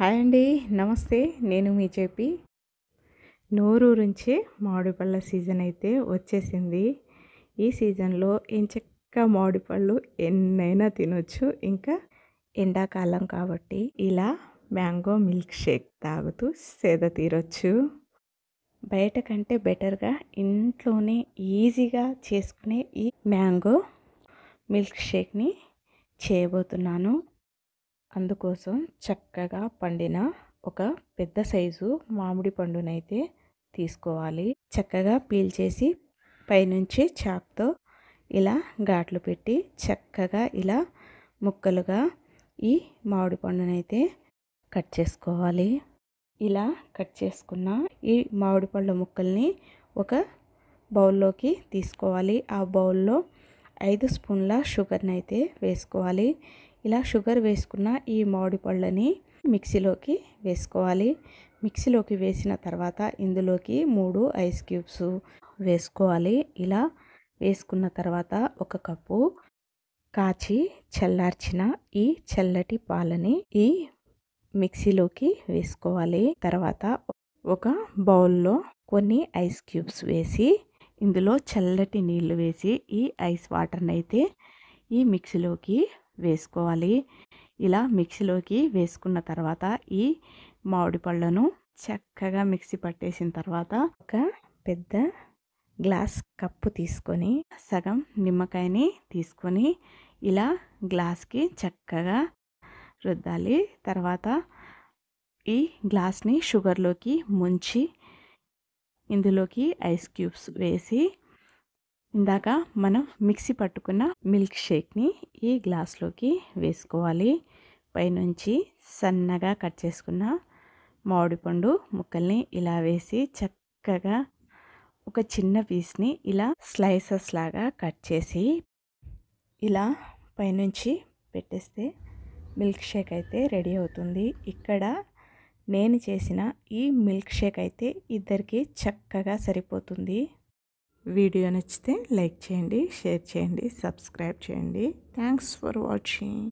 Hi అండి. నమస్తే. నేను మీ జేపీ. నోరూరించే మామిడి పళ్ళ సీజన్ అయితే వచ్చేసింది. ఈ సీజన్‌లో ఎంచక్కా మామిడి పళ్ళు ఎన్నైనా తినొచ్చు. ఇంకా ఎండాకాలం కాబట్టి ఇలా మ్యాంగో మిల్క్ షేక్ తాగుతూ సేద తీరొచ్చు. బయట కంటే బెటర్‌గా ఇంట్లోనే ఈజీగా చేసుకునే ఈ మ్యాంగో మిల్క్ షేక్‌ని చేయబోతున్నాను. అందుకోసం చక్కగా పండిన ఒక పెద్ద సైజు మామిడి పండునైతే తీసుకోవాలి. చక్కగా పీల్ చేసి పైనుంచి చాక్‌తో ఇలా ఘాట్లు పెట్టి చక్కగా ఇలా ముక్కలుగా ఈ మామిడి పండునైతే కట్ చేసుకోవాలి. ఇలా కట్ చేసుకున్న ఈ మామిడి పళ్ళ ముక్కల్ని ఒక బౌల్లోకి తీసుకోవాలి. ఆ బౌల్లో 5 స్పూన్ల షుగర్ని అయితే వేసుకోవాలి. ఇలా షుగర్ వేసుకున్న ఈ మామిడి పళ్ళని మిక్సీలోకి వేసుకోవాలి. మిక్సీలోకి వేసిన తర్వాత ఇందులోకి 3 ఐస్ క్యూబ్స్ వేసుకోవాలి. ఇలా వేసుకున్న తర్వాత ఒక కప్పు కాచి చల్లార్చిన ఈ చల్లటి పాలని ఈ మిక్సీలోకి వేసుకోవాలి. తర్వాత ఒక బౌల్లో కొన్ని ఐస్ క్యూబ్స్ వేసి ఇందులో చల్లటి నీళ్లు వేసి ఈ ఐస్ వాటర్ని అయితే ఈ మిక్సీలోకి వేసుకోవాలి. ఇలా మిక్సీలోకి వేసుకున్న తర్వాత ఈ మామిడి పళ్ళను చక్కగా మిక్సీ పట్టేసిన తర్వాత ఒక పెద్ద గ్లాస్ కప్పు తీసుకొని సగం నిమ్మకాయని తీసుకొని ఇలా గ్లాస్కి చక్కగా రుద్దాలి. తర్వాత ఈ గ్లాస్ని షుగర్లోకి ముంచి ఇందులోకి ఐస్ క్యూబ్స్ వేసి ఇందాక మనం మిక్సీ పట్టుకున్న మిల్క్ షేక్ని ఈ గ్లాస్లోకి వేసుకోవాలి. పైనుంచి సన్నగా కట్ చేసుకున్న మామిడిపండు ముక్కల్ని ఇలా వేసి చక్కగా ఒక చిన్న పీస్ని ఇలా స్లైసెస్ లాగా కట్ చేసి ఇలా పైనుంచి పెట్టేస్తే మిల్క్ షేక్ అయితే రెడీ అవుతుంది. ఇక్కడ నేను చేసిన ఈ మిల్క్ షేక్ అయితే ఇద్దరికి చక్కగా సరిపోతుంది. వీడియో నచ్చితే లైక్ చేయండి, షేర్ చేయండి, సబ్స్క్రైబ్ చేయండి. Thanks for watching.